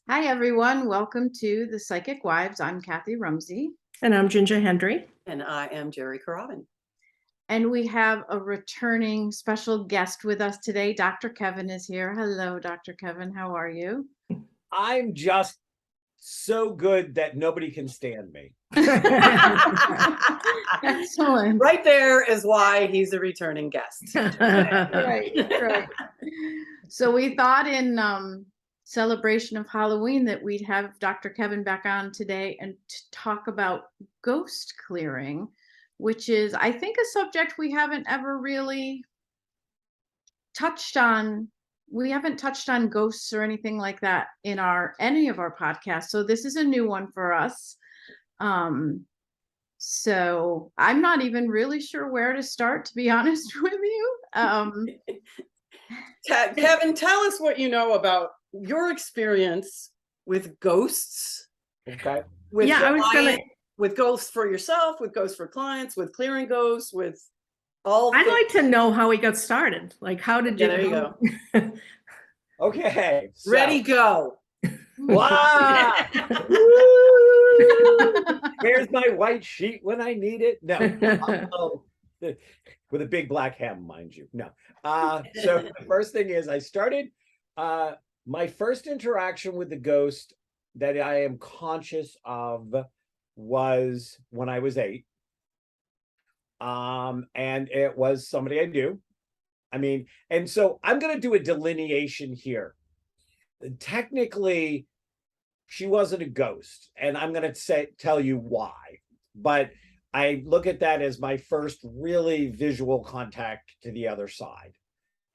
Hi, everyone. Welcome to the Psychic Wives. I'm Kathy Rumsey. And I'm Ginger Hendry. And I am Jerry Carabin. And we have a returning special guest with us today. Dr. Kevin is here. Hello, Dr. Kevin. How are you? I'm just so good that nobody can stand me. Excellent. Right there is why he's a returning guest. Right. So we thought in celebration of Halloween that we'd have Dr. Kevin back on today and to talk about ghost clearing, which is, I think, a subject we haven't ever really touched on. We haven't touched on ghosts or anything like that in any of our podcasts. So this is a new one for us. So I'm not even really sure where to start, to be honest with you. Kevin, tell us what you know about your experience with ghosts. Okay. With ghosts for yourself, with ghosts for clients, with clearing ghosts, with all. I'd like to know how he got started. Like, how did you? There you go. Okay. So, Ready, go. Wow. Where's my white sheet when I need it? No. With a big black ham, mind you. No. So the first thing is I started my first interaction with the ghost that I am conscious of was when I was 8. And it was somebody I knew. I mean, and so I'm going to do a delineation here. Technically, she wasn't a ghost, and I'm going to tell you why. But I look at that as my first really visual contact to the other side.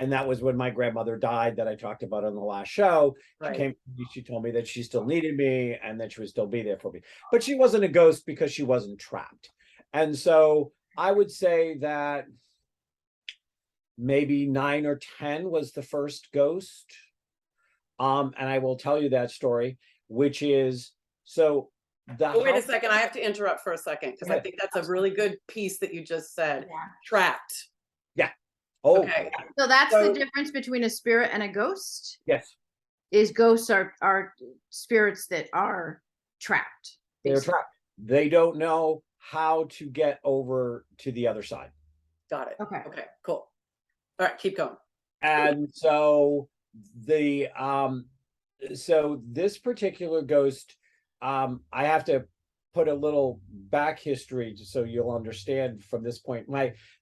And that was when my grandmother died that I talked about on the last show. Right. She told me that she still needed me and that she would still be there for me. But she wasn't a ghost because she wasn't trapped. And so I would say that maybe 9 or 10 was the first ghost. And I will tell you that story, which is so wait a second. I have to interrupt for a second because I think that's a really good piece that you just said. Yeah. Trapped. Yeah. Oh, okay. So that's the difference between a spirit and a ghost? Yes. Is ghosts are spirits that are trapped. They're trapped. They don't know how to get over to the other side. Got it. Okay. Okay, cool. All right, keep going. And so so this particular ghost, I have to put a little back history so you'll understand from this point.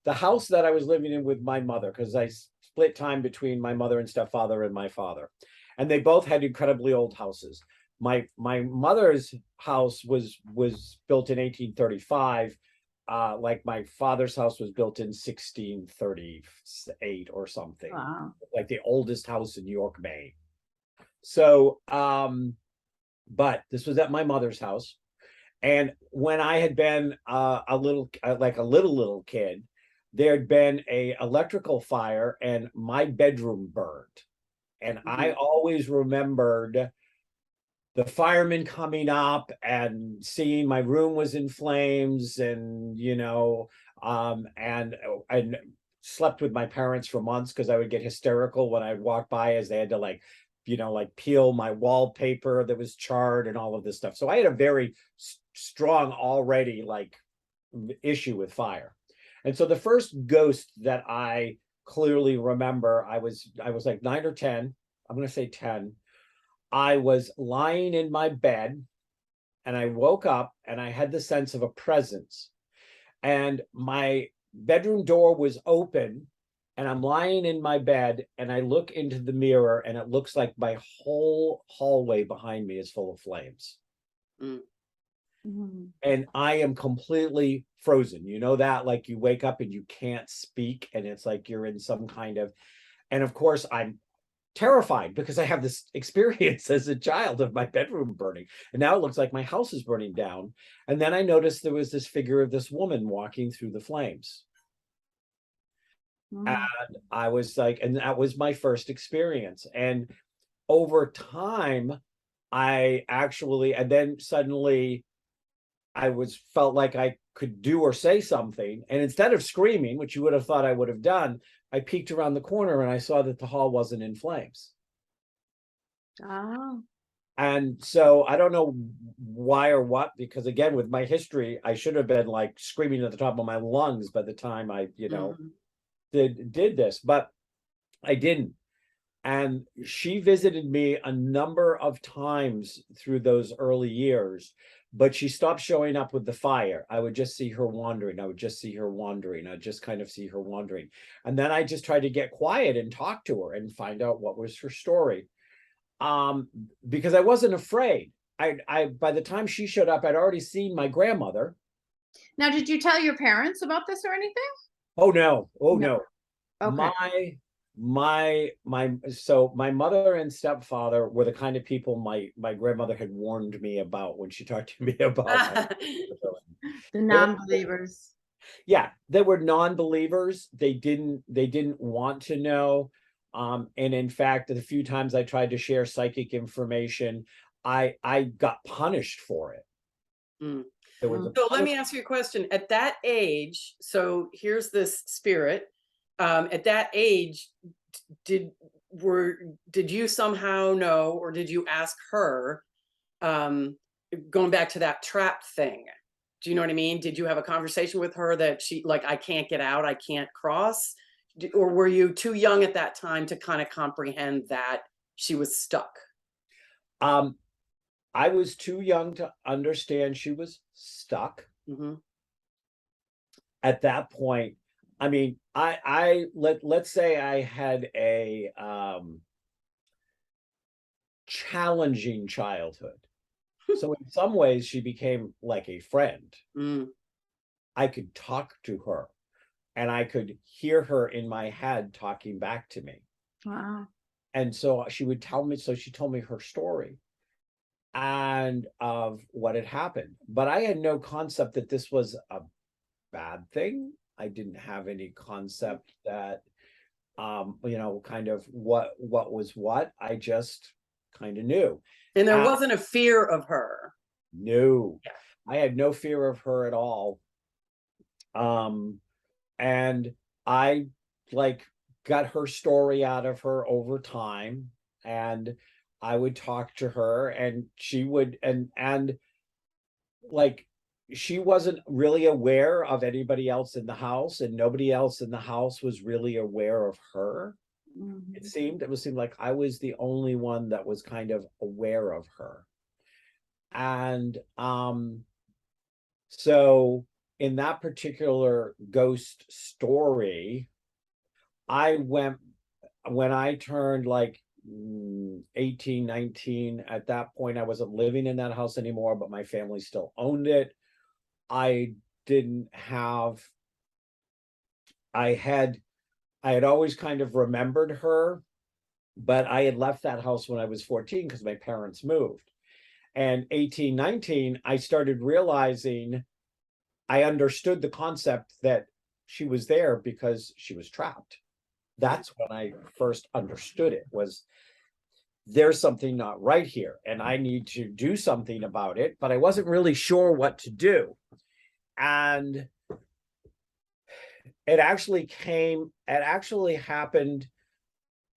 The house that I was living in with my mother, because I split time between my mother and stepfather and my father, and they both had incredibly old houses. My mother's house was built in 1835. Like my father's house was built in 1638 or something. Wow. Like the oldest house in York, Maine. So, but this was at my mother's house. And when I had been a little kid, there had been a electrical fire and my bedroom burned. And I always remembered the firemen coming up and seeing my room was in flames, and and slept with my parents for months because I would get hysterical when I'd walk by as they had to like peel my wallpaper that was charred and all of this stuff. So I had a very strong already issue with fire. And so the first ghost that I clearly remember, I was like 9 or 10. I'm going to say 10. I was lying in my bed and I woke up and I had the sense of a presence, and my bedroom door was open and I'm lying in my bed and I look into the mirror and it looks like my whole hallway behind me is full of flames. And I am completely frozen. You know that, like you wake up and you can't speak and it's like you're in some kind of, and of course I'm terrified because I have this experience as a child of my bedroom burning, and now it looks like my house is burning down. And then I noticed there was this figure of this woman walking through the flames. And I was like, and that was my first experience. And over time, and then suddenly I felt like I could do or say something. And instead of screaming, which you would have thought I would have done, I peeked around the corner and I saw that the hall wasn't in flames. Oh. And so I don't know why or what, because again, with my history, I should have been like screaming at the top of my lungs by the time I, Mhm. did this, but I didn't. And she visited me a number of times through those early years, but she stopped showing up with the fire. I would just see her wandering. I would just see her wandering. I'd just kind of see her wandering. And then I just tried to get quiet and talk to her and find out what was her story. Um, because I wasn't afraid. I by the time she showed up, I'd already seen my grandmother. Now, did you tell your parents about this or anything? Oh no, oh No. no. Okay. So my mother and stepfather were the kind of people my grandmother had warned me about when she talked to me about my The they were, non-believers. yeah, they were non-believers. They didn't want to know. And in fact, the few times I tried to share psychic information, I got punished for it. Mm. There was a So let me punishment. ask you a question. At that age, so here's this spirit. At that age, did did you somehow know, or did you ask her, um, going back to that trap thing? Do you know what I mean? Did you have a conversation with her that she like, I can't get out, I can't cross? Or were you too young at that time to kind of comprehend that she was stuck? Um, I was too young to understand she was stuck. Hmm. At that point. I mean, let's say I had a challenging childhood. So in some ways she became like a friend. Mm. I could talk to her and I could hear her in my head talking back to me. Wow. And so she would tell me, so she told me her story and of what had happened. But I had no concept that this was a bad thing. I didn't have any concept that kind of what was what. I just kind of knew. And there Uh, wasn't a fear of her. no, Yeah. I had no fear of her at all. Um, and I like got her story out of her over time, and I would talk to her, and she would, and like she wasn't really aware of anybody else in the house, and nobody else in the house was really aware of her. It Mhm. seemed like I was the only one that was kind of aware of her. And so in that particular ghost story, I went when I turned like 18, 19. At that point I wasn't living in that house anymore, but my family still owned it. I didn't have I had I had always kind of remembered her, but I had left that house when I was 14 because my parents moved. And 18, 19, I started realizing I understood the concept that she was there because she was trapped. That's when I first understood it, was there's something not right here and I need to do something about it, but I wasn't really sure what to do. And it actually happened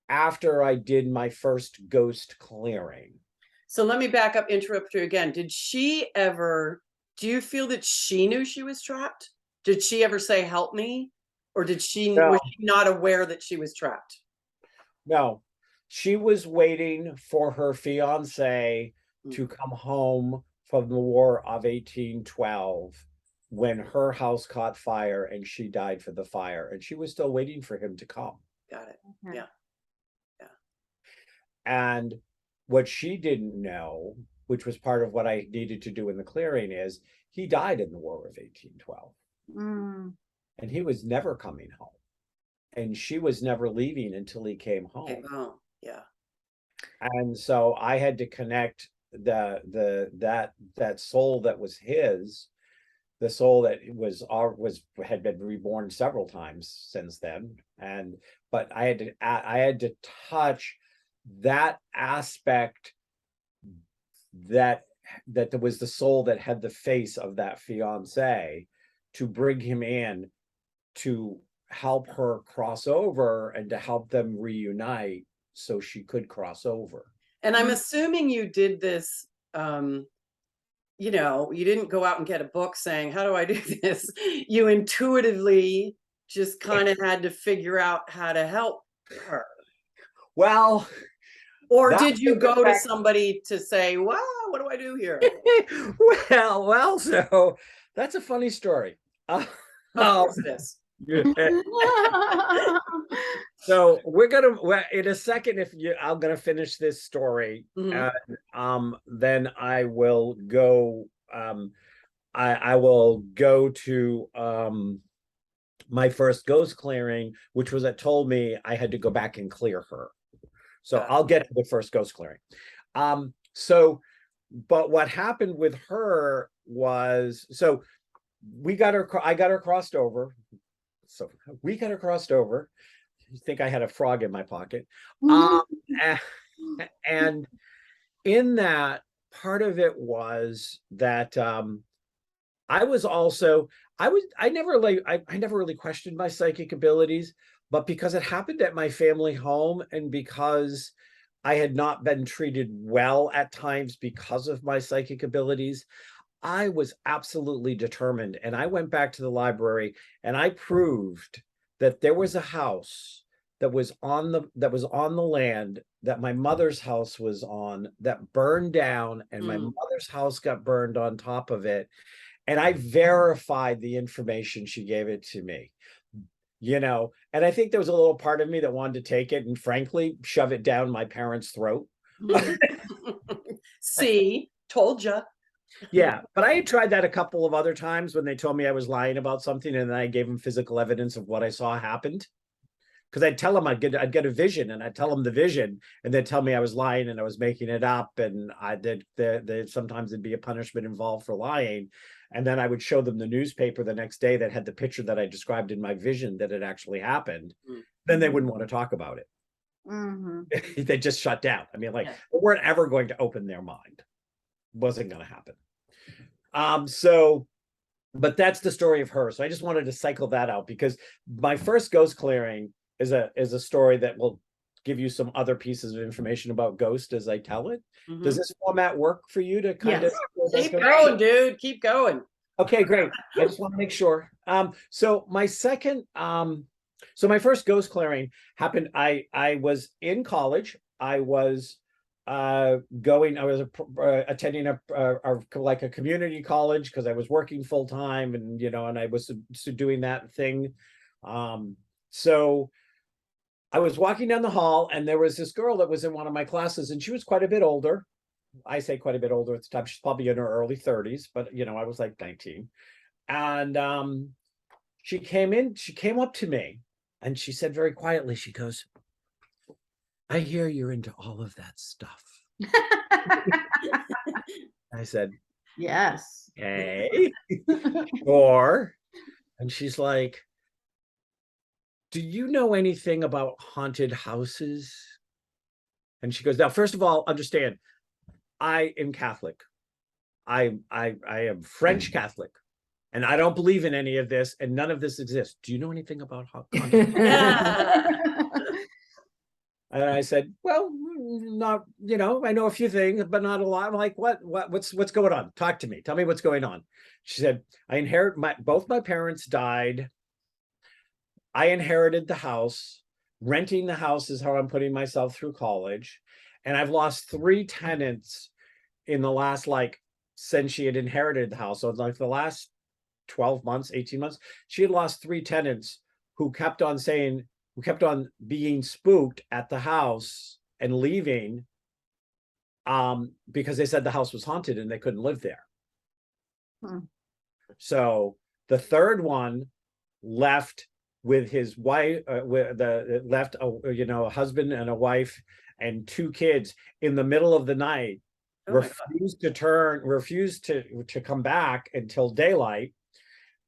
after I did my first ghost clearing. So let me back up, interrupt you again. Did she ever, do you feel that she knew she was trapped? Did she ever say, help me? Or No, was she not aware that she was trapped? no. She was waiting for her fiance Mm. to come home from the War of 1812 when her house caught fire and she died for the fire. And she was still waiting for him to come. Got it. Okay. Yeah. And what she didn't know, which was part of what I needed to do in the clearing, is he died in the War of 1812 Mm. and he was never coming home. And she was never leaving until he came Okay. home. Oh, yeah. And so I had to connect that soul that was his, the soul that had been reborn several times since then. And but I had to touch that aspect, that there was the soul that had the face of that fiance, to bring him in to help her cross over and to help them reunite so she could cross over. And I'm Mhm. assuming you did this, you know, you didn't go out and get a book saying, how do I do this? You intuitively just kind of had to figure out how to help her. Well, Or that did you was the go to fact- somebody to say, wow, what do I do here? well, so that's a funny story. Of Um, course it is. so in a second, I'm gonna finish this story, Mhm. and then I will go. I will go to my first ghost clearing, which was that told me I had to go back and clear her. So I'll get to the first ghost clearing. But what happened with her was, so I got her crossed over. So we got her crossed over. You think I had a frog in my pocket. Um, and in that, part of it was that I was also I never really questioned my psychic abilities, but because it happened at my family home and because I had not been treated well at times because of my psychic abilities, I was absolutely determined. And I went back to the library and I proved that there was a house that was on the land that my mother's house was on that burned down, and my Mm. mother's house got burned on top of it. And I verified the information she gave it to me, and I think there was a little part of me that wanted to take it and frankly shove it down my parents' throat. See, told you. Yeah, but I had tried that a couple of other times when they told me I was lying about something, and then I gave them physical evidence of what I saw happened. Because I'd tell them I'd get a vision, and I'd tell them the vision, and they'd tell me I was lying and I was making it up, and I did. Sometimes there'd be a punishment involved for lying, and then I would show them the newspaper the next day that had the picture that I described in my vision that had actually happened. Mm. Then they wouldn't want to talk about it. Mhm. They just shut down. I mean, like, Yeah. they weren't ever going to open their mind. Wasn't going to happen. So, but that's the story of her. So I just wanted to cycle that out because my first ghost clearing is a story that will give you some other pieces of information about ghost as I tell it. Does Mhm. this format work for you to kind Yes. of Keep going, dude. Keep going. Okay, great. I just want to make sure. So my first ghost clearing happened. I was in college. I was attending like a community college because I was working full time, and I was doing that thing. So I was walking down the hall and there was this girl that was in one of my classes, and she was quite a bit older. I say quite a bit older at the time. She's probably in her early 30s, but I was like 19. And she came up to me and she said very quietly, she goes, "I hear you're into all of that stuff." I said, Yes. "Hey, sure." And she's like, "Do you know anything about haunted houses?" And she goes, "Now, first of all, understand, I am Catholic. I am French Catholic, and I don't believe in any of this, and none of this exists. Do you know anything about haunted?" And I said, "Well, not, I know a few things, but not a lot." I'm like, what's going on? Talk to me. Tell me what's going on. She said, both my parents died. I inherited the house. Renting the house is how I'm putting myself through college. And I've lost 3 tenants in the last, since she had inherited the house. So like the last 12 months, 18 months, she had lost 3 tenants who kept on being spooked at the house and leaving because they said the house was haunted and they couldn't live there. Hmm. So the third one left with his wife, left a husband and a wife and 2 kids in the middle of the night. Oh my God. refused to come back until daylight,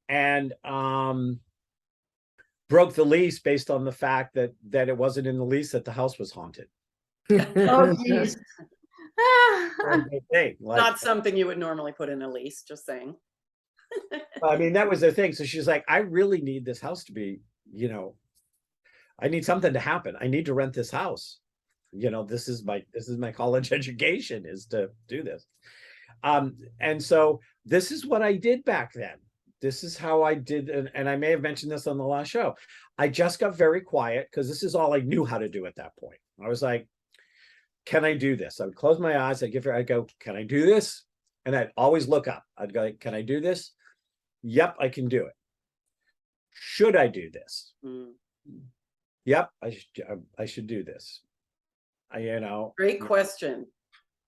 and broke the lease based on the fact that it wasn't in the lease that the house was haunted. Oh, geez. Not something you would normally put in a lease, just saying. I mean, that was the thing. So she's like, "I really need this house to be, I need something to happen. I need to rent this house." you know, this is my college education, is to do this. And so this is what I did back then. This is how I did, and I may have mentioned this on the last show. I just got very quiet because this is all I knew how to do at that point. I was like, can I do this? I would close my eyes, I'd go, can I do this? And I'd always look up. I'd go, can I do this? Yep, I can do it. Should I do this? Mm. Yep, I should do this. You know. Great question.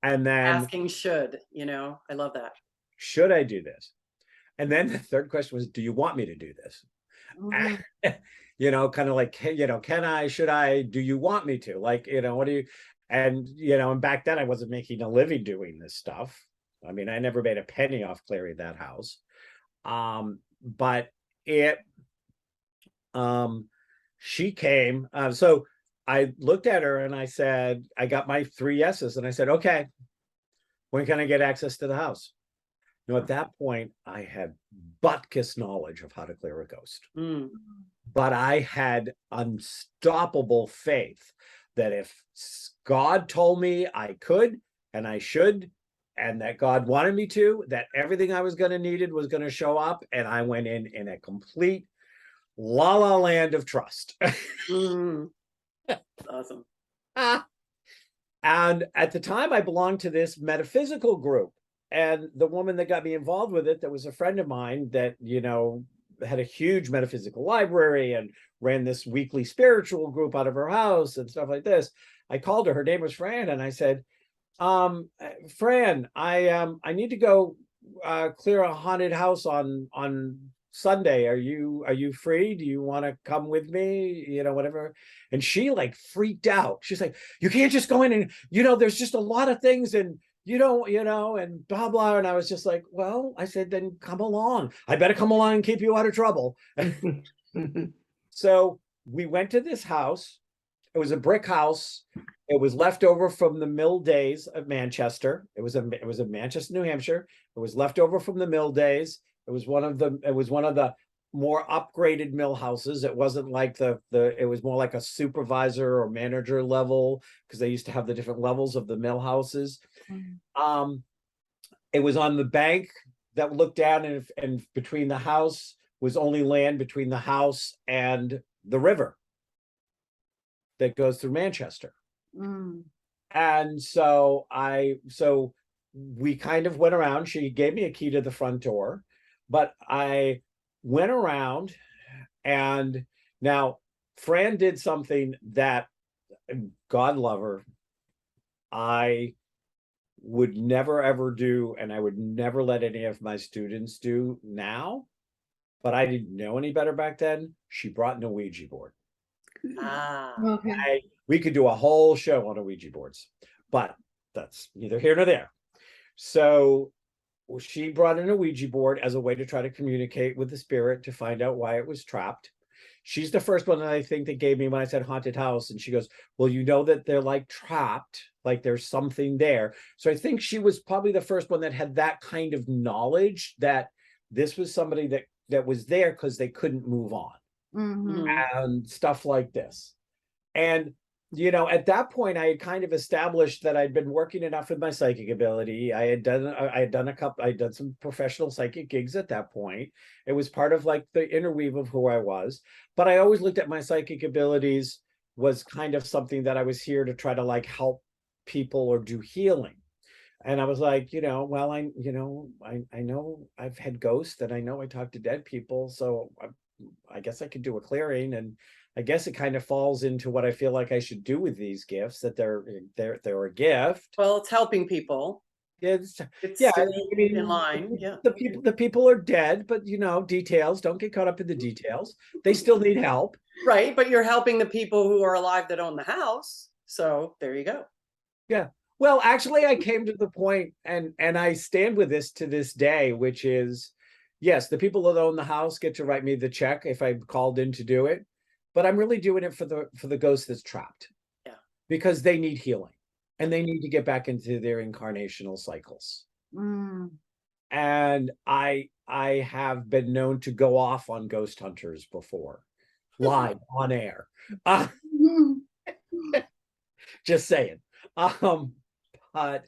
And then Asking should, I love that. should I do this? And then the third question was, do you want me to do this? Mhm. You know, kind of like, you know, can I, should I, do you want me to? Like, you know, what do you, and, you know, and back then I wasn't making a living doing this stuff. I mean, I never made a penny off clearing that house. But she came, so I looked at her and I said, I got my 3 yeses and I said, okay, when can I get access to the house? You know, at that point, I had butt-kiss knowledge of how to clear a ghost. Mm. But I had unstoppable faith that if God told me I could and I should, and that God wanted me to, that everything I was going to needed was going to show up. And I went in a complete la la land of trust. Mm. Awesome. And at the time, I belonged to this metaphysical group. And the woman that got me involved with it, that was a friend of mine that, you know, had a huge metaphysical library and ran this weekly spiritual group out of her house and stuff like this. I called her name was Fran, and I said, Fran, I need to go clear a haunted house on Sunday. Are you free? Do you want to come with me? You know, whatever. And she like freaked out. She's like, you can't just go in and, you know, there's just a lot of things and you don't, you know, and blah, blah. And I was just like, well, I said, then come along. I better come along and keep you out of trouble. So we went to this house. It was a brick house. It was left over from the mill days of Manchester. It was a Manchester, New Hampshire. It was left over from the mill days. It was one of the more upgraded mill houses. It wasn't like it was more like a supervisor or manager level, because they used to have the different levels of the mill houses. Mhm. It was on the bank that looked down, and between the house was only land between the house and the river that goes through Manchester. Mm. And so we kind of went around. She gave me a key to the front door, but I went around, and now Fran did something that, God love her, I would never ever do, and I would never let any of my students do now, but I didn't know any better back then. She brought in a Ouija board. Ah. Okay. We could do a whole show on Ouija boards, but that's neither here nor there. So she brought in a Ouija board as a way to try to communicate with the spirit to find out why it was trapped. She's the first one that I think that gave me when I said haunted house. And she goes, well, you know that they're like trapped, like there's something there. So I think she was probably the first one that had that kind of knowledge that this was somebody that was there because they couldn't move on. Mhm. And stuff like this. And, you know, at that point, I had kind of established that I'd been working enough with my psychic ability. I had done some professional psychic gigs at that point. It was part of like the interweave of who I was. But I always looked at my psychic abilities was kind of something that I was here to try to like help people or do healing. And I was like, you know, well, I know I've had ghosts and I know I talk to dead people. So I guess I could do a clearing, and I guess it kind of falls into what I feel like I should do with these gifts, that they're a gift. Well, it's helping people. It's It's I mean, in line. Yeah. the people are dead, but you know, details, don't get caught up in the details. They still need help. Right. But you're helping the people who are alive that own the house. So there you go. Yeah. Well, actually, I came to the point, and I stand with this to this day, which is, yes, the people that own the house get to write me the check if I'm called in to do it, but I'm really doing it for the ghost that's trapped. Yeah. Because they need healing and they need to get back into their incarnational cycles. Mm. And I have been known to go off on ghost hunters before, live on air. Mhm. Just saying. But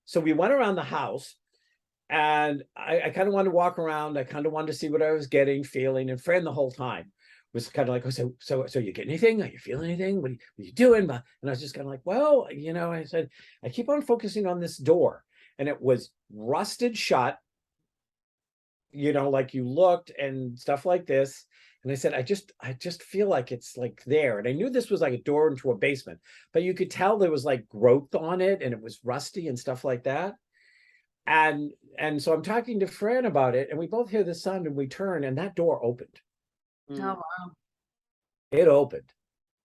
so we went around the house, and I kind of wanted to walk around. I kind of wanted to see what I was getting, feeling, and Fran the whole time was kind of like, oh, so you get anything? Are you feeling anything? What are you doing? And I was just kind of like, well, I said, I keep on focusing on this door, and it was rusted shut, like you looked and stuff like this. And I said, I just feel like it's like there. And I knew this was like a door into a basement, but you could tell there was like growth on it and it was rusty and stuff like that. And so I'm talking to Fran about it, and we both hear the sound, and we turn, and that door opened. Oh, Mm. wow. It opened.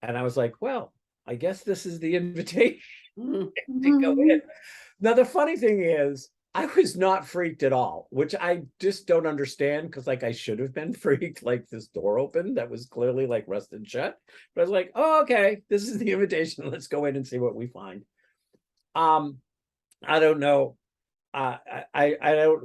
And I was like, well, I guess this is the invitation Mm. to go in. Now, the funny thing is, I was not freaked at all, which I just don't understand, because like I should have been freaked, like this door opened that was clearly like rusted shut. But I was like, oh, okay, this is the invitation. Let's go in and see what we find. I don't know. I don't,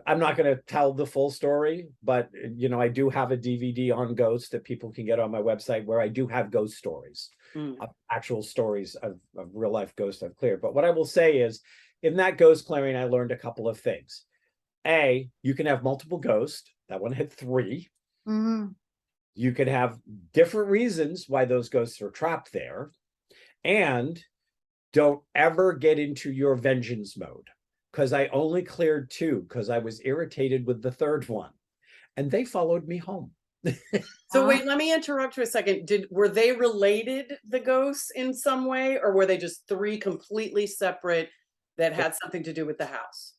I'm not going to tell the full story, but I do have a DVD on ghosts that people can get on my website, where I do have ghost stories, Mm. actual stories of real life ghosts I've cleared. But what I will say is, in that ghost clearing, I learned a couple of things. A, you can have multiple ghosts. That one had 3. Mhm. You could have different reasons why those ghosts are trapped there. And don't ever get into your vengeance mode, because I only cleared 2 because I was irritated with the 3rd one, and they followed me home. So wait, let me interrupt for a second. Were they related, the ghosts, in some way, or were they just 3 completely separate that had something to do with the house?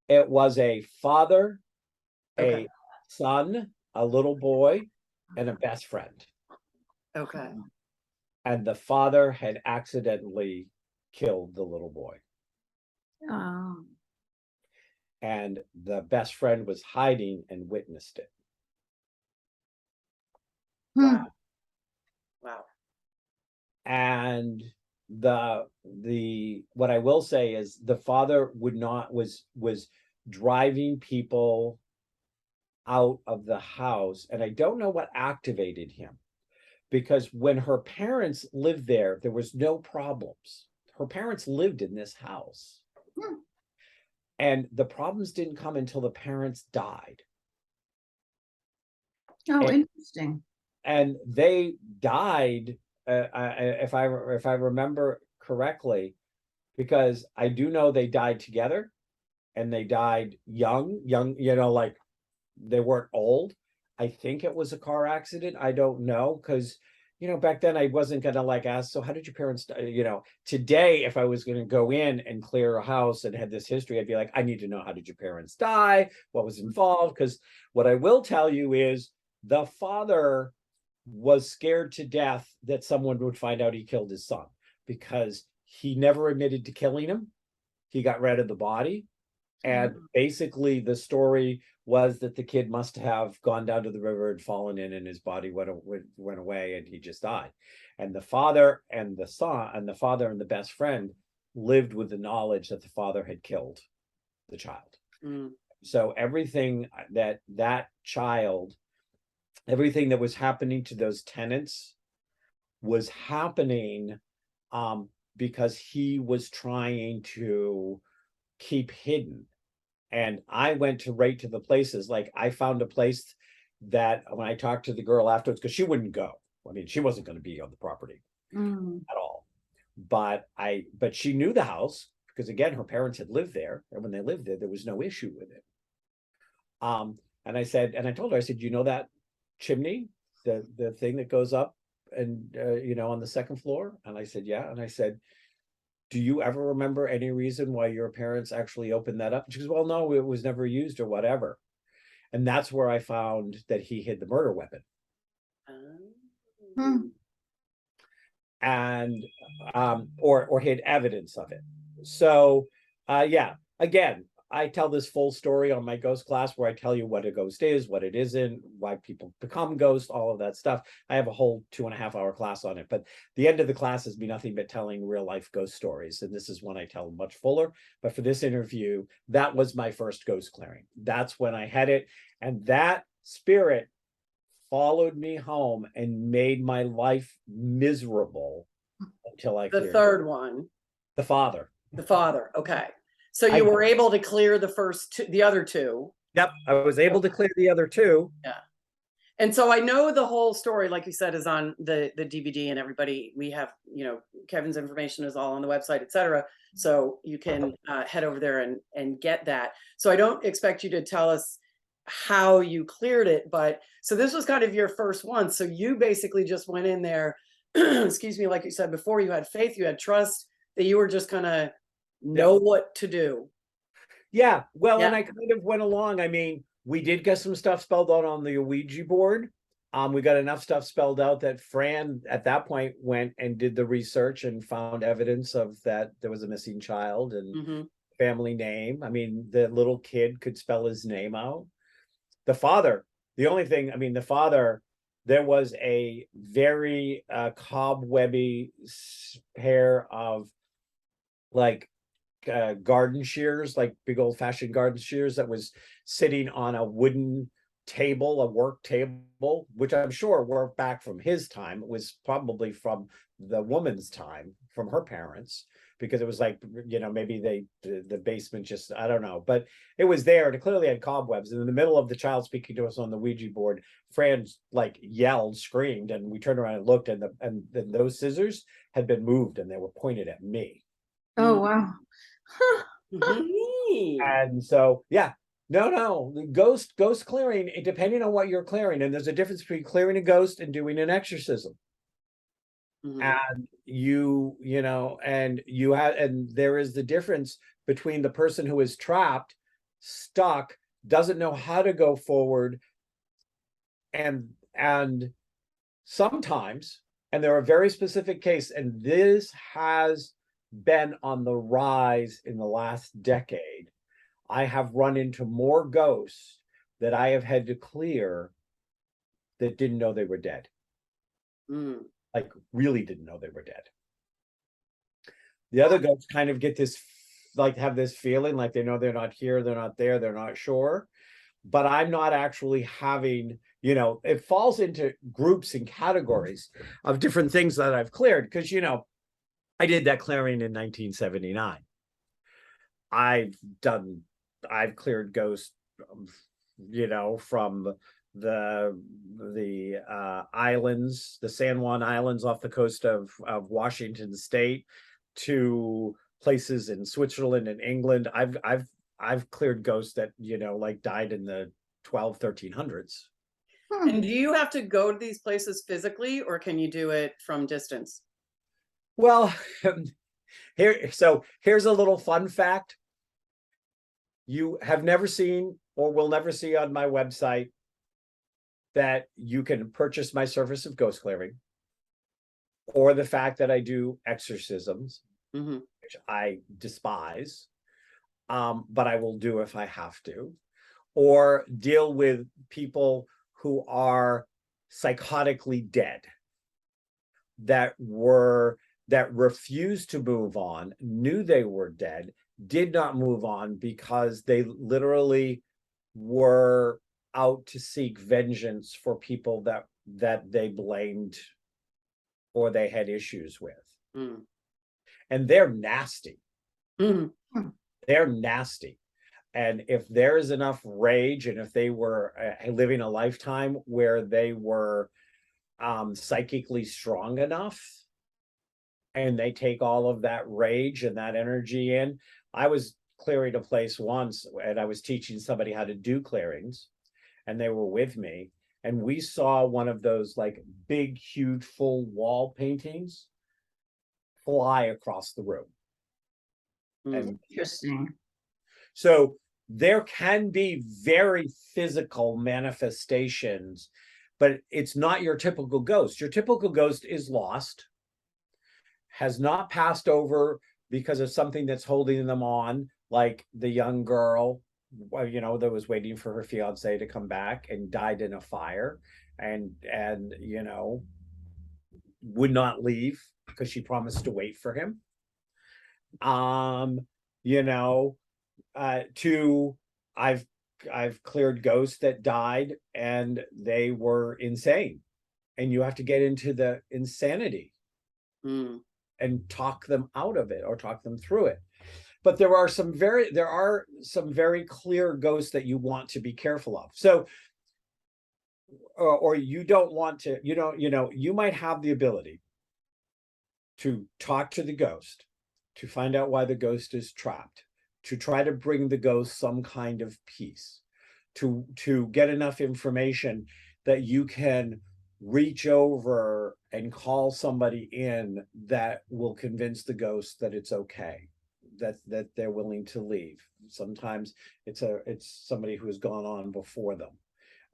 It was a father, Okay. a son, a little boy, and a best friend. Okay. And the father had accidentally killed the little boy, Oh. and the best friend was hiding and witnessed it. Hmm. Wow. Wow. And what I will say is, the father was driving people out of the house, and I don't know what activated him, because when her parents lived there was no problems. Her parents lived in this house. Hmm. And the problems didn't come until the parents died. Oh, And- interesting. And they died, if I remember correctly, because I do know they died together, and they died young, like they weren't old. I think it was a car accident. I don't know, because back then I wasn't gonna like ask, so how did your parents die? Today, if I was gonna go in and clear a house and had this history, I'd be like, I need to know, how did your parents die? What was involved? Because what I will tell you is, the father was scared to death that someone would find out he killed his son, because he never admitted to killing him. He got rid of the body. And basically the story was that the kid must have gone down to the river and fallen in, and his body went away, and he just died. And the father and the son, and the father and the best friend, lived with the knowledge that the father had killed the child. Mm. So everything that child, everything that was happening to those tenants was happening because he was trying to keep hidden. And I went right to the places. Like, I found a place that, when I talked to the girl afterwards, because she wouldn't go. I mean, she wasn't going to be on the property at all. But she knew the house, because again, her parents had lived there, and when they lived there was no issue with it. And I told her, I said, you know that chimney, the thing that goes up and on the 2nd floor? And I said, yeah. And I said, do you ever remember any reason why your parents actually opened that up? She goes, well, no, it was never used or whatever. And that's where I found that he hid the murder weapon. Hmm. And or hid evidence of it. So yeah, again, I tell this full story on my ghost class, where I tell you what a ghost is, what it isn't, why people become ghosts, all of that stuff. I have a whole 2.5-hour class on it, but the end of the class has been nothing but telling real life ghost stories. And this is one I tell much fuller. But for this interview, that was my first ghost clearing. That's when I had it. And that spirit followed me home and made my life miserable until I The cleared third one, the father. the father. Okay. So I- you were able to clear the first two, the other two. Yep, I was able to clear the other two. And so I know the whole story, like you said, is on the DVD, and everybody, we have, you know, Kevin's information is all on the website, etc. So you can head over there and get that. So I don't expect you to tell us how you cleared it, but so this was kind of your first one. So you basically just went in there, excuse me, like you said before, you had faith, you had trust that you were just gonna know what to do. Yeah, well, and Yeah. I kind of went along. I mean, we did get some stuff spelled out on the Ouija board. We got enough stuff spelled out that Fran at that point went and did the research and found evidence of that there was a missing child and Hmm. family name. I mean, the little kid could spell his name out. The father, the only thing, I mean, the father, there was a very cobwebby pair of like garden shears, like big old fashioned garden shears that was sitting on a wooden table, a work table, which I'm sure were back from his time. It was probably from the woman's time, from her parents, because it was like, you know, maybe the basement just, I don't know, but it was there and it clearly had cobwebs. And in the middle of the child speaking to us on the Ouija board, Fran like yelled, screamed, and we turned around and looked, and then those scissors had been moved and they were pointed at me. Oh, wow. Huh. Mhm. And so, yeah, no, the ghost clearing, depending on what you're clearing, and there's a difference between clearing a ghost and doing an exorcism. Mhm. And you know, and you have, and there is the difference between the person who is trapped, stuck, doesn't know how to go forward, and sometimes, and there are very specific cases, and this has been on the rise in the last decade. I have run into more ghosts that I have had to clear that didn't know they were dead. Mm. Like really didn't know they were dead. The other ghosts kind of get this, like have this feeling like they know they're not here, they're not there, they're not sure. But I'm not actually having, you know, it falls into groups and categories of different things that I've cleared. Because, you know, I did that clearing in 1979. I've cleared ghosts, you know, from the islands, the San Juan Islands off the coast of Washington State, to places in Switzerland and England. I've cleared ghosts that, you know, like died in the 1300s. And do you have to go to these places physically, or can you do it from distance? Well, here's a little fun fact. You have never seen or will never see on my website that you can purchase my service of ghost clearing, or the fact that I do exorcisms, Hmm. which I despise, but I will do if I have to, or deal with people who are psychotically dead, that refused to move on, knew they were dead, did not move on because they literally were out to seek vengeance for people that they blamed or they had issues with. Mm. And they're nasty. Mm. They're nasty. And if there is enough rage, and if they were living a lifetime where they were psychically strong enough, and they take all of that rage and that energy in. I was clearing a place once, and I was teaching somebody how to do clearings, and they were with me, and we saw one of those like big, huge, full wall paintings fly across the room. Mm. And Interesting. so there can be very physical manifestations, but it's not your typical ghost. Your typical ghost is lost, has not passed over because of something that's holding them on, like the young girl, you know, that was waiting for her fiance to come back and died in a fire, and you know, would not leave because she promised to wait for him. You know, to I've I've cleared ghosts that died and they were insane, and you have to get into the insanity Mm. and talk them out of it or talk them through it. But there are some very clear ghosts that you want to be careful of. So or you don't want to, you might have the ability to talk to the ghost, to find out why the ghost is trapped, to try to bring the ghost some kind of peace, to get enough information that you can reach over and call somebody in that will convince the ghost that it's okay, that they're willing to leave. Sometimes it's somebody who has gone on before them.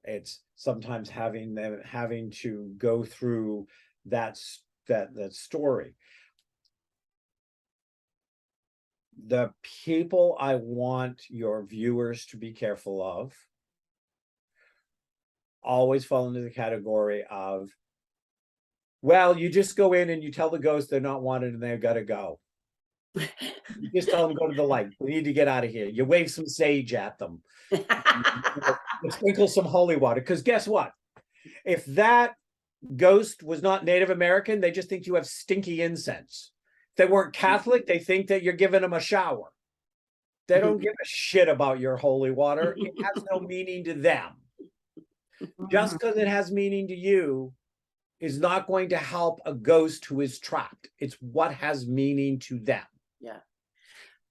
It's sometimes having to go through that story. The people I want your viewers to be careful of always fall into the category of, well, you just go in and you tell the ghost they're not wanted and they've got to go. You just tell them go to the light. We need to get out of here. You wave some sage at them. You sprinkle some holy water. Because guess what? If that ghost was not Native American, they just think you have stinky incense. If they weren't Catholic, they think that you're giving them a shower. They don't give a shit about your holy water. It has no meaning to them. Just because it has meaning to you is not going to help a ghost who is trapped. It's what has meaning to them. Yeah.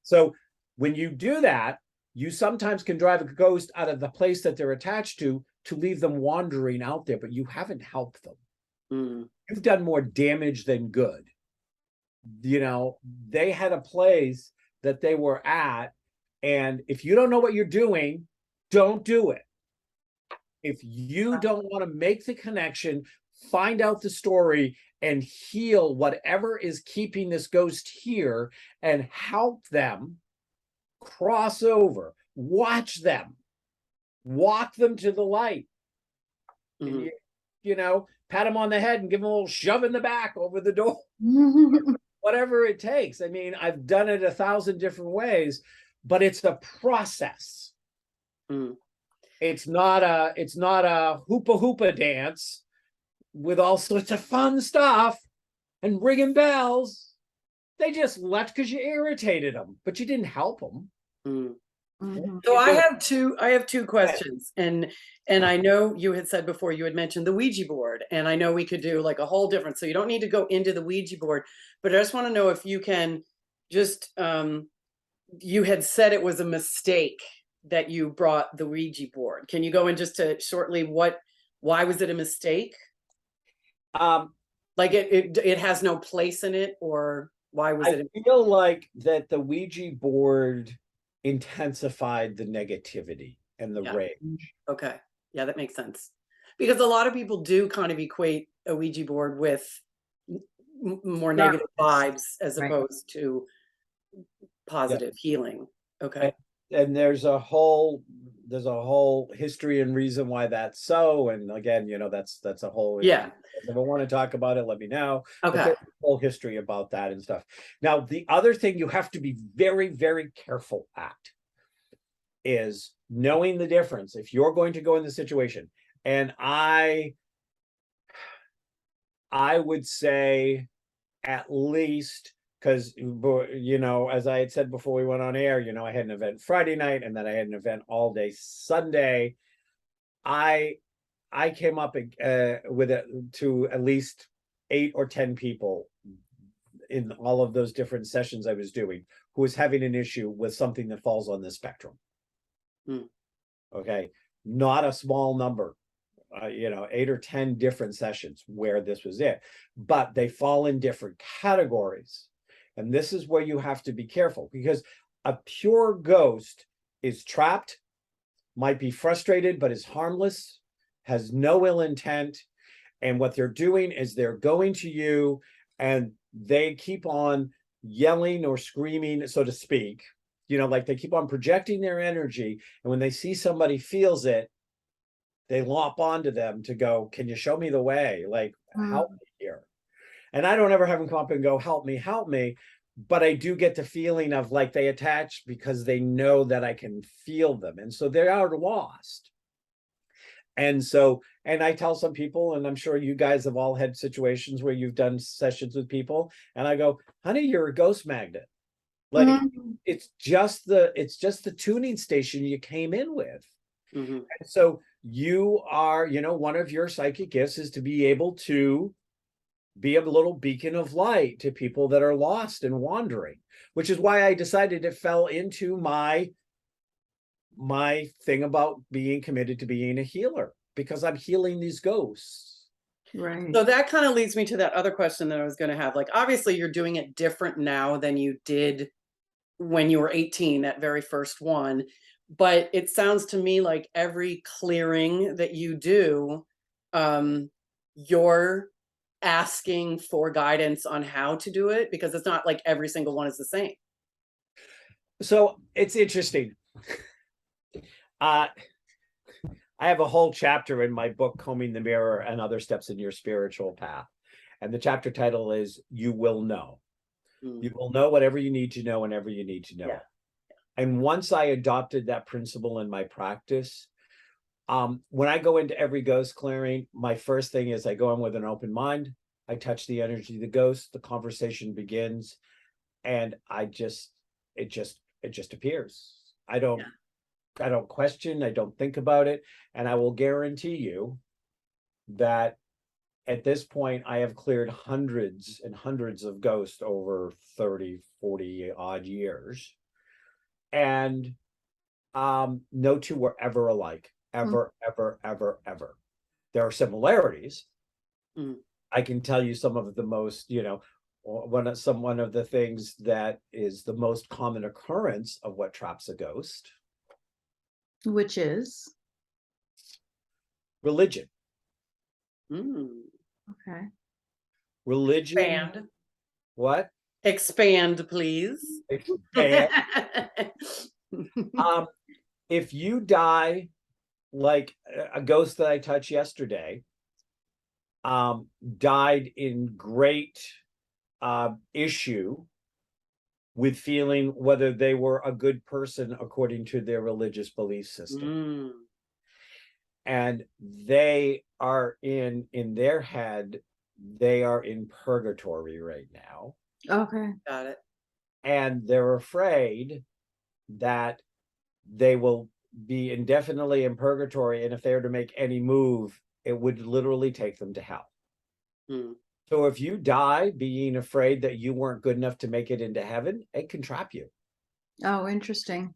So when you do that, you sometimes can drive a ghost out of the place that they're attached to leave them wandering out there, but you haven't helped them. Mm. You've done more damage than good. They had a place that they were at, and if you don't know what you're doing, don't do it. If you don't want to make the connection, find out the story and heal whatever is keeping this ghost here and help them cross over, watch them, walk them to the light. Mhm. Pat them on the head and give them a little shove in the back over the door. Whatever it takes. I mean, I've done it 1,000 different ways, but it's the process. Mm. It's not a hoopa hoopa dance with all sorts of fun stuff and ringing bells. They just left because you irritated them, but you didn't help them. Mm. Mhm. So I have two questions, and I know you had said before, you had mentioned the Ouija board, and I know we could do like a whole different, so you don't need to go into the Ouija board, but I just want to know if you can just you had said it was a mistake that you brought the Ouija board. Can you go in just to shortly why was it a mistake? Like it has no place in it, or why was it? I feel like that the Ouija board intensified the negativity and the rage. Okay. Yeah, that makes sense. Because a lot of people do kind of equate a Ouija board with more negative vibes as Right. opposed to positive healing. Okay. And there's a whole history and reason why that's so. And again, that's a whole, Yeah. if I want to talk about it, let me know. But Okay. there's a whole history about that and stuff. Now, the other thing you have to be very, very careful at is knowing the difference. If you're going to go in the situation, and I would say at least, because as I had said before we went on air, I had an event Friday night and then I had an event all day Sunday. I came up with to at least 8 or 10 people in all of those different sessions I was doing who was having an issue with something that falls on the spectrum. Okay, not a small number. 8 or 10 different sessions where this was it, but they fall in different categories. And this is where you have to be careful, because a pure ghost is trapped, might be frustrated, but is harmless, has no ill intent. And what they're doing is they're going to you and they keep on yelling or screaming, so to speak, like they keep on projecting their energy. And when they see somebody feels it, they lop onto them to go, can you show me the way? Like, help me here. And I don't ever have them come up and go, help me. but I do get the feeling of like they attach because they know that I can feel them. And so they are lost. And so, and I tell some people, and I'm sure you guys have all had situations where you've done sessions with people, and I go, honey, you're a ghost magnet. Like Mhm. it's just the tuning station you came in with. Mhm. And so you are, one of your psychic gifts is to be able to be a little beacon of light to people that are lost and wandering, which is why I decided it fell into my thing about being committed to being a healer, because I'm healing these ghosts. Right. So that kind of leads me to that other question that I was going to have. Like, obviously, you're doing it different now than you did when you were 18, that very first one. But it sounds to me like every clearing that you do, you're asking for guidance on how to do it, because it's not like every single one is the same. So it's interesting. I have a whole chapter in my book, Combing the Mirror and Other Steps in Your Spiritual Path. And the chapter title is You Will Know. You will know whatever you need to know whenever you need to know. Yeah. And once I adopted that principle in my practice, when I go into every ghost clearing, my first thing is I go in with an open mind. I touch the energy of the ghost, the conversation begins, and it just appears. I don't question, I don't think about it. And I will guarantee you that at this point, I have cleared hundreds and hundreds of ghosts over 30, 40 odd years. And no two were ever alike, ever, ever, ever, ever. There are similarities. Mm. I can tell you some of the most, one of the things that is the most common occurrence of what traps a ghost. Which is Religion. okay. Religion. Expand. What? Expand, please. Expand. If you die like a ghost that I touched yesterday, died in great issue with feeling whether they were a good person according to their religious belief system. And they are in their head, they are in purgatory right now. Okay. Got it. And they're afraid that they will be indefinitely in purgatory. And if they were to make any move, it would literally take them to hell. So if you die being afraid that you weren't good enough to make it into heaven, it can trap you. Oh, interesting.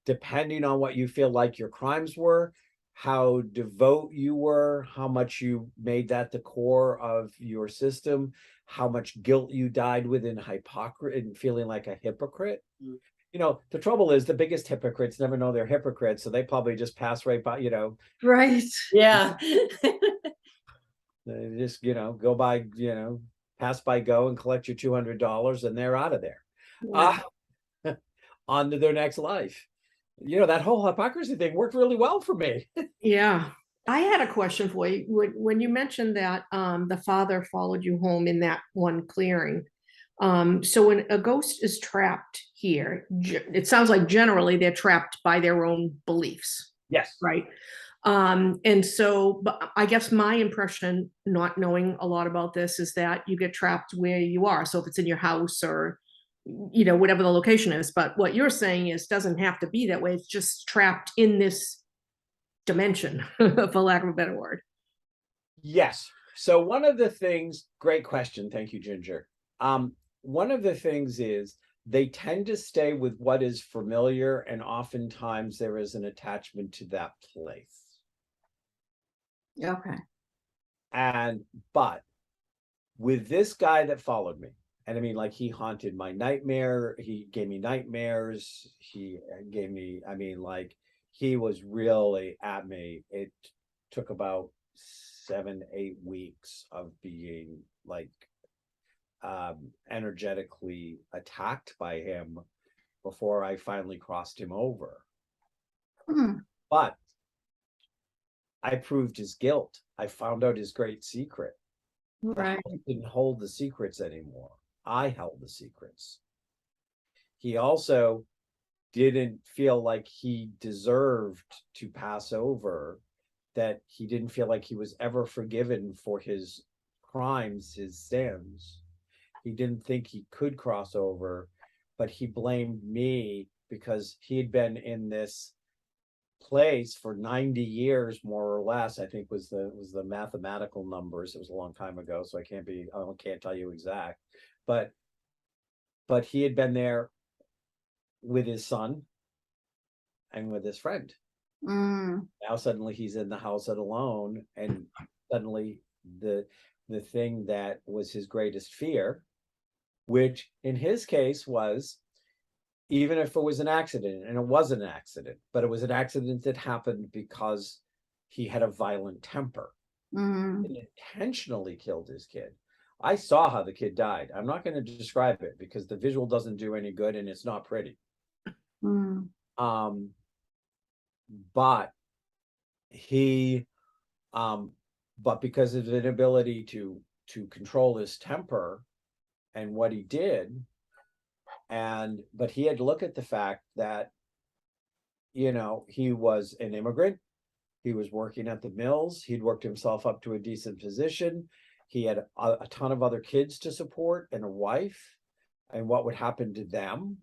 Depending on what you feel like your crimes were, how devout you were, how much you made that the core of your system, how much guilt you died with in hypocrisy and feeling like a hypocrite. The trouble is the biggest hypocrites never know they're hypocrites, so they probably just pass right by, Right. Yeah. they just, go by, pass by go and collect your $200 and they're out of there. Yeah. On to their next life. That whole hypocrisy thing worked really well for me. Yeah. I had a question for you. When you mentioned that the father followed you home in that one clearing. So when a ghost is trapped here, it sounds like generally they're trapped by their own beliefs. Yes. Right. And so, but I guess my impression, not knowing a lot about this, is that you get trapped where you are. So if it's in your house or, whatever the location is, but what you're saying is doesn't have to be that way. It's just trapped in this dimension, for lack of a better word. Yes. So one of the things, great question. Thank you, Ginger. One of the things is they tend to stay with what is familiar, and oftentimes there is an attachment to that place. Okay. But with this guy that followed me, and I mean, like, he haunted my nightmare, he gave me nightmares, he gave me, he was really at me. It took about 7-8 weeks of being energetically attacked by him before I finally crossed him over. But I proved his guilt. I found out his great secret. Right. I didn't hold the secrets anymore. I held the secrets. He also didn't feel like he deserved to pass over, that he didn't feel like he was ever forgiven for his crimes, his sins. He didn't think he could cross over, but he blamed me because he had been in this place for 90 years, more or less. I think was the mathematical numbers. It was a long time ago, so I can't tell you exact, but he had been there with his son and with his friend. Mm, Now suddenly he's in the house alone, and suddenly the thing that was his greatest fear, which in his case was, even if it was an accident, and it was an accident, but it was an accident that happened because he had a violent temper mm, and intentionally killed his kid. I saw how the kid died. I'm not going to describe it because the visual doesn't do any good and it's not pretty. mm, But he, but because of his inability to control his temper and what he did, but he had to look at the fact that, he was an immigrant. He was working at the mills. He'd worked himself up to a decent position. He had a ton of other kids to support and a wife, and what would happen to them.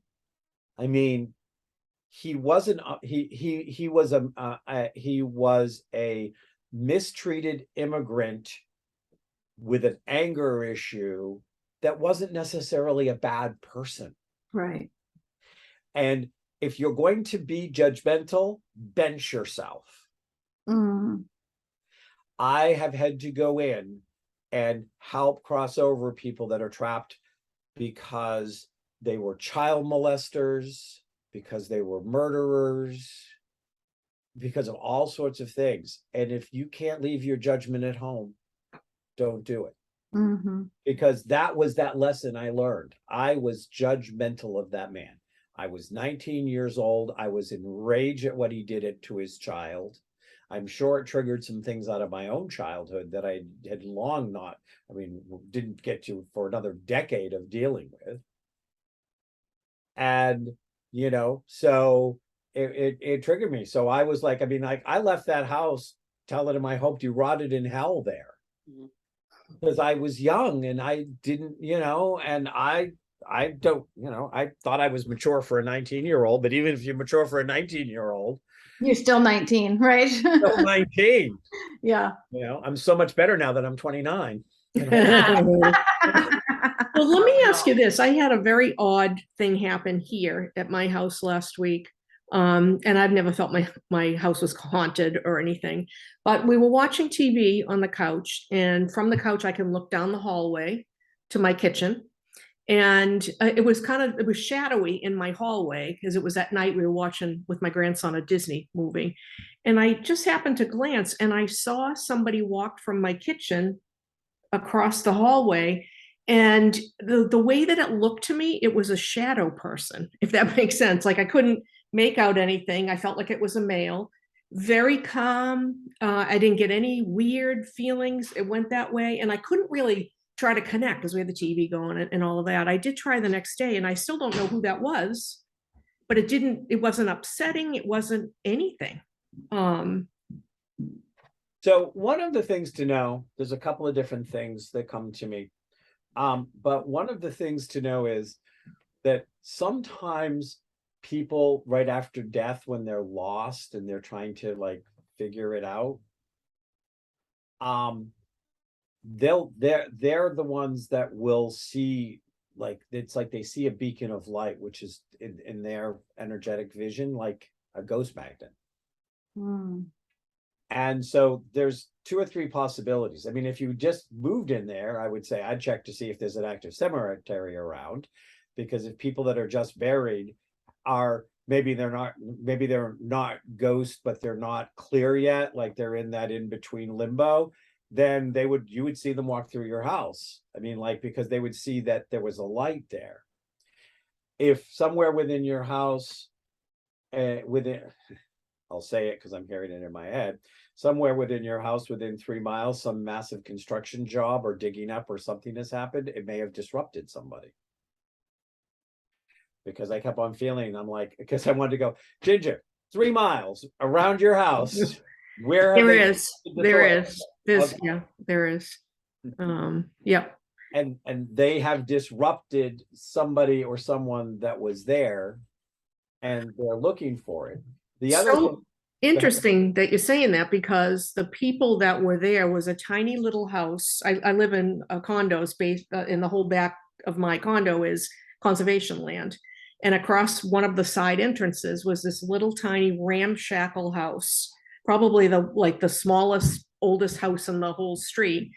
I mean, he wasn't he was a mistreated immigrant with an anger issue that wasn't necessarily a bad person. right. And if you're going to be judgmental, bench yourself. Mm, I have had to go in and help cross over people that are trapped because they were child molesters, because they were murderers, because of all sorts of things. And if you can't leave your judgment at home, don't do it. mm-hmm. Because that was that lesson I learned. I was judgmental of that man. I was 19 years old. I was enraged at what he did to his child. I'm sure it triggered some things out of my own childhood that I had long not, didn't get to for another decade of dealing with. And, so it triggered me. So I was like, I left that house telling him I hoped you rotted in hell there. Mhm. Because I was young and I didn't, and I don't, I thought I was mature for a 19-year-old, but even if you're mature for a 19-year-old, You're still 19, right? still 19. Yeah. I'm so much better now that I'm 29. Well, let me ask you this. I had a very odd thing happen here at my house last week. And I've never felt my house was haunted or anything, but we were watching TV on the couch, and from the couch I can look down the hallway to my kitchen. And it was shadowy in my hallway because it was at night. We were watching with my grandson a Disney movie, and I just happened to glance and I saw somebody walk from my kitchen across the hallway. And the way that it looked to me, it was a shadow person, if that makes sense. Like I couldn't make out anything. I felt like it was a male, very calm. I didn't get any weird feelings. It went that way. And I couldn't really try to connect because we had the TV going and all of that. I did try the next day and I still don't know who that was, but it wasn't upsetting. It wasn't anything. So one of the things to know, there's a couple of different things that come to me. But one of the things to know is that sometimes people right after death, when they're lost and they're trying to figure it out, they're the ones that will see, it's like they see a beacon of light, which is in their energetic vision, like a ghost magnet. Mm, And so there's 2 or 3 possibilities. If you just moved in there, I would say I'd check to see if there's an active cemetery around, because if people that are just buried are, maybe they're not ghosts, but they're not clear yet, like they're in that in between limbo, then you would see them walk through your house. Because they would see that there was a light there. If somewhere within your house, I'll say it because I'm hearing it in my head. somewhere within your house, within 3 miles, some massive construction job or digging up or something has happened, it may have disrupted somebody. Because I kept on feeling, I'm like, because I wanted to go, Ginger, 3 miles around your house, where have There they is, the there toilet? is, there's, Okay. yeah, there is. Yeah, And they have disrupted somebody or someone that was there, and they're looking for it. The other thing, so interesting that you're saying that, because the people that were there was a tiny little house. I live in a condo space, in the whole back of my condo is conservation land. And across one of the side entrances was this little tiny ramshackle house, probably the smallest, oldest house in the whole street.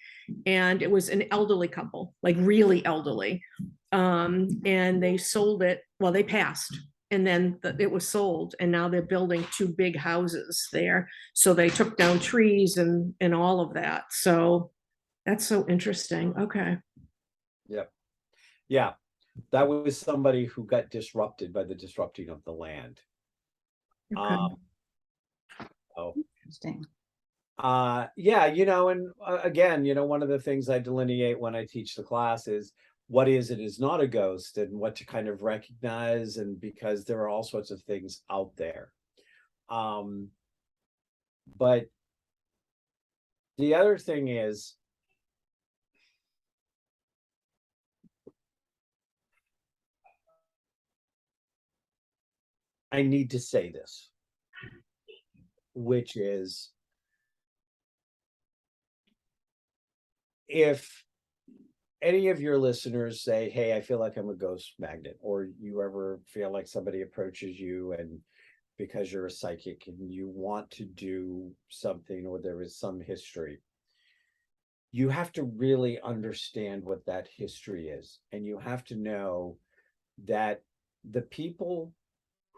And it was an elderly couple, like really elderly. And they sold it, well, they passed, and then it was sold, and now they're building 2 big houses there. So they took down trees and all of that. So that's so interesting. Okay. yep, yeah, that was somebody who got disrupted by the disrupting of the land. Okay. Oh, Interesting. yeah, and again, one of the things I delineate when I teach the class is what is not a ghost, and what to kind of recognize, and because there are all sorts of things out there. But the other thing is, I need to say this, which is, if any of your listeners say, hey, I feel like I'm a ghost magnet, or you ever feel like somebody approaches you and because you're a psychic and you want to do something, or there is some history, you have to really understand what that history is. And you have to know that the people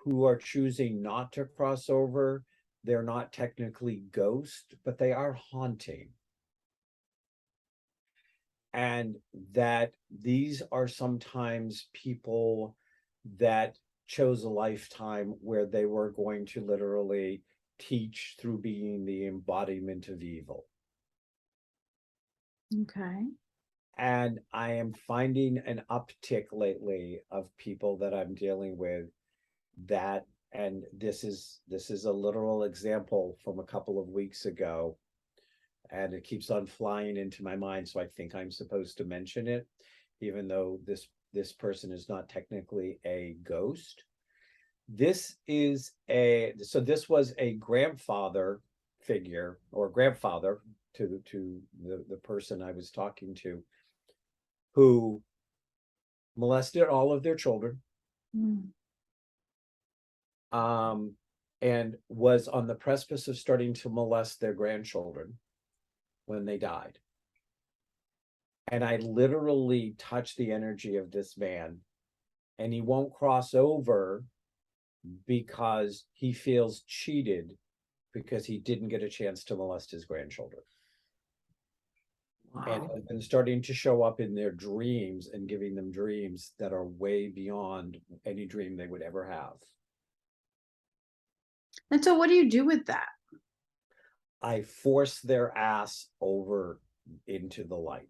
who are choosing not to cross over, they're not technically ghost, but they are haunting. And that these are sometimes people that chose a lifetime where they were going to literally teach through being the embodiment of evil. Okay. And I am finding an uptick lately of people that I'm dealing with that, and this is a literal example from a couple of weeks ago, and it keeps on flying into my mind, so I think I'm supposed to mention it, even though this person is not technically a ghost. This was a grandfather figure, or grandfather to the person I was talking to, who molested all of their children, Mm. and was on the precipice of starting to molest their grandchildren when they died. And I literally touched the energy of this man, and he won't cross over because he feels cheated because he didn't get a chance to molest his grandchildren. And Wow. has been starting to show up in their dreams and giving them dreams that are way beyond any dream they would ever have. And so what do you do with that? I force their ass over into the light.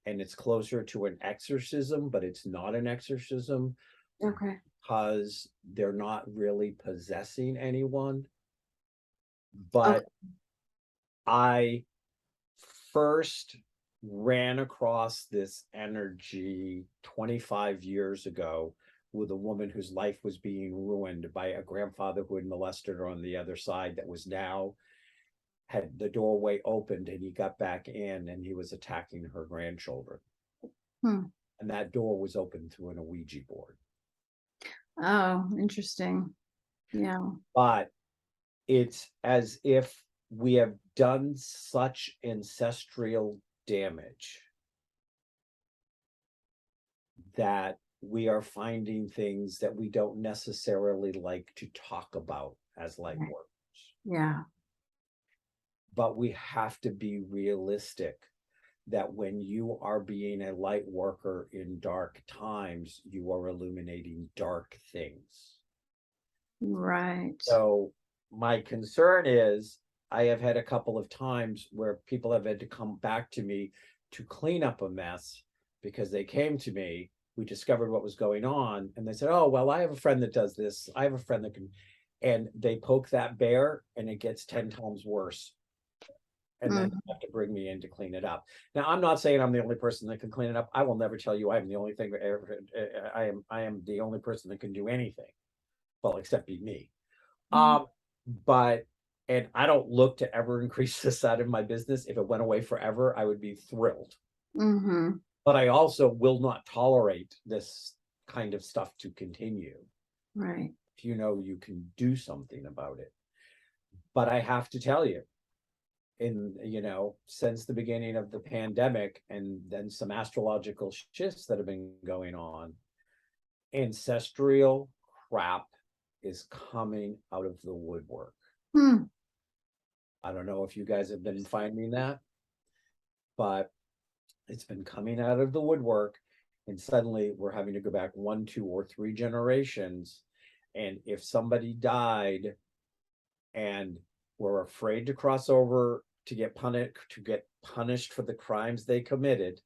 And it's closer to an exorcism, but it's not an exorcism Okay. because they're not really possessing anyone. But I first ran across this energy 25 years ago with a woman whose life was being ruined by a grandfather who had molested her on the other side, that was now had the doorway opened, and he got back in and he was attacking her grandchildren. Hmm. And that door was open through an Ouija board. Oh, interesting. Yeah. But it's as if we have done such ancestral damage that we are finding things that we don't necessarily like to talk about as light Right. workers. Yeah. But we have to be realistic that when you are being a light worker in dark times, you are illuminating dark things. Right. So my concern is I have had a couple of times where people have had to come back to me to clean up a mess because they came to me, we discovered what was going on, and they said, oh, well, I have a friend that does this. I have a friend that can, and they poke that bear and it gets 10 times worse. And then you have to bring me in to clean it up. Now, I'm not saying I'm the only person that can clean it up. I will never tell you I'm the only thing. I am the only person that can do anything. Well, except be me. But and I don't look to ever increase this side of my business. If it went away forever, I would be thrilled. But I also will not tolerate this kind of stuff to continue. Right. If you know you can do something about it. But I have to tell you, since the beginning of the pandemic and then some astrological shifts that have been going on, ancestral crap is coming out of the woodwork. I don't know if you guys have been finding that, but it's been coming out of the woodwork, and suddenly we're having to go back 1, 2, or 3 generations. And if somebody died and we're afraid to cross over to get punished for the crimes they committed,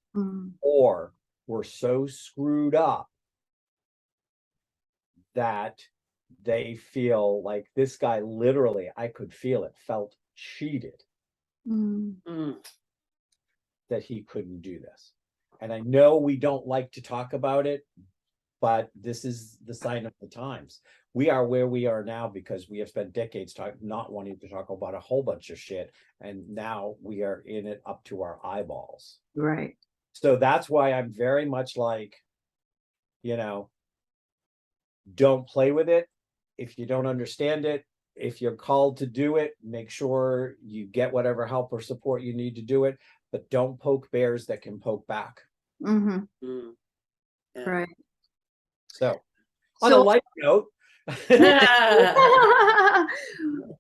or we're so screwed up that they feel like this guy literally, I could feel it, felt cheated that he couldn't do this. And I know we don't like to talk about it, but this is the sign of the times. We are where we are now because we have spent decades not wanting to talk about a whole bunch of shit. And now we are in it up to our eyeballs. Right. So that's why I'm very much like, don't play with it. If you don't understand it, if you're called to do it, make sure you get whatever help or support you need to do it, but don't poke bears that can poke back. Right. So on a light note,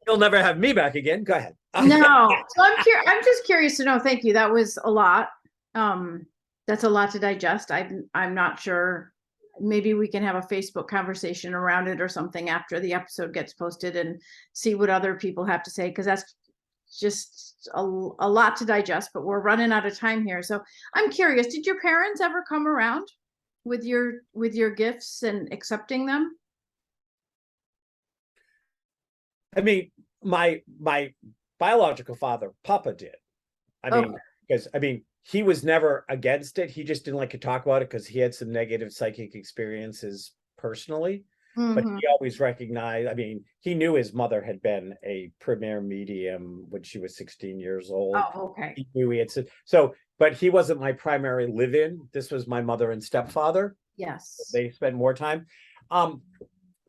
you'll never have me back again. Go ahead. No. So I'm just curious to know. Thank you. That was a lot. That's a lot to digest. I'm not sure. Maybe we can have a Facebook conversation around it or something after the episode gets posted and see what other people have to say, because that's just a lot to digest, but we're running out of time here. So I'm curious, did your parents ever come around with your gifts and accepting them? I mean, my biological father, Papa, did. Because he was never against it. He just didn't like to talk about it because he had some negative psychic experiences personally. But he always recognized, he knew his mother had been a premier medium when she was 16 years old. Oh, okay. He knew he had but he wasn't my primary live-in. This was my mother and stepfather. Yes. They spent more time.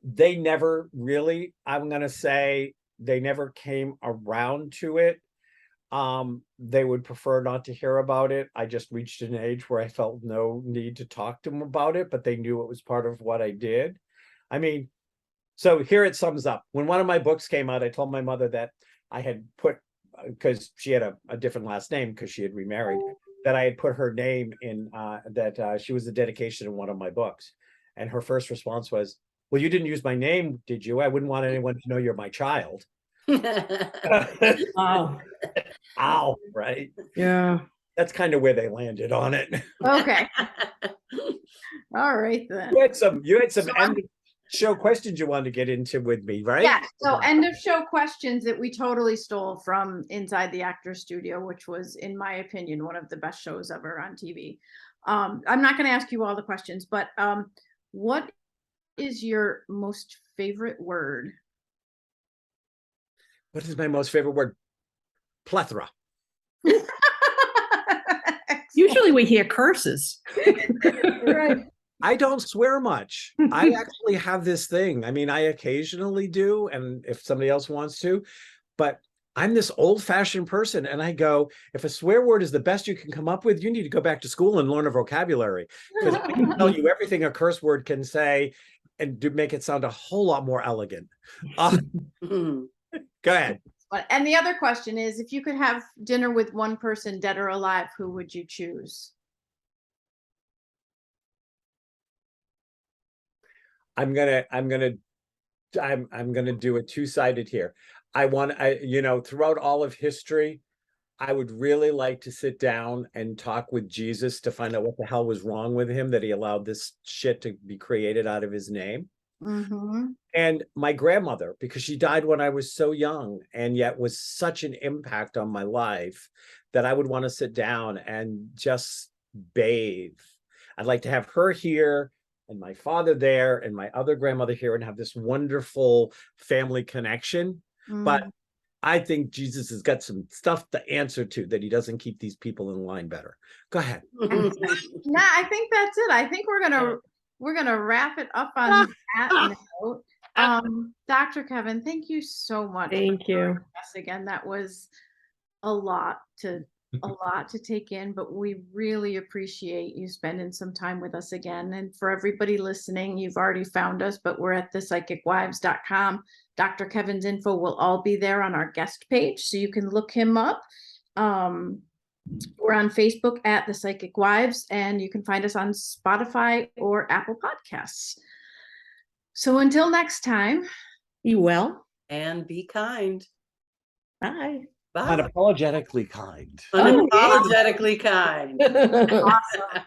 They never really, I'm going to say, they never came around to it. They would prefer not to hear about it. I just reached an age where I felt no need to talk to them about it, but they knew it was part of what I did. So here it sums up. When one of my books came out, I told my mother that I had put, because she had a different last name because she had remarried, that I had put her name in, that she was the dedication in one of my books. And her first response was, well, you didn't use my name, did you? I wouldn't want anyone to know you're my child. Wow. Ow, right? Yeah. That's kind of where they landed on it. Okay. All right then. You had some end of show questions you wanted to get into with me, right? Yeah. So end of show questions that we totally stole from Inside the Actors Studio, which was, in my opinion, one of the best shows ever on TV. I'm not going to ask you all the questions, but what is your most favorite word? What is my most favorite word? Plethora. Usually we hear curses. Right. I don't swear much. I actually have this thing. I occasionally do, and if somebody else wants to, but I'm this old-fashioned person, and I go, if a swear word is the best you can come up with, you need to go back to school and learn a vocabulary, because I can tell you everything a curse word can say and make it sound a whole lot more elegant. Go ahead. And the other question is, if you could have dinner with one person, dead or alive, who would you choose? I'm gonna I'm going to do it two-sided here. Throughout all of history, I would really like to sit down and talk with Jesus to find out what the hell was wrong with him that he allowed this shit to be created out of his name. Mm-hmm. And my grandmother, because she died when I was so young and yet was such an impact on my life that I would want to sit down and just bathe. I'd like to have her here and my father there and my other grandmother here and have this wonderful family connection. But I think Jesus has got some stuff to answer to that he doesn't keep these people in line better. Go ahead. No, I think that's it. I think we're gonna wrap it up on that note. Dr. Kevin, thank you so much. Thank you. Us again. That was a lot to take in, but we really appreciate you spending some time with us again. And for everybody listening, you've already found us, but we're at thepsychicwives.com. Dr. Kevin's info will all be there on our guest page, so you can look him up. We're on Facebook at The Psychic Wives, and you can find us on Spotify or Apple Podcasts. So until next time. Be well. And be kind. Bye. Bye. Unapologetically kind. Unapologetically kind. Awesome.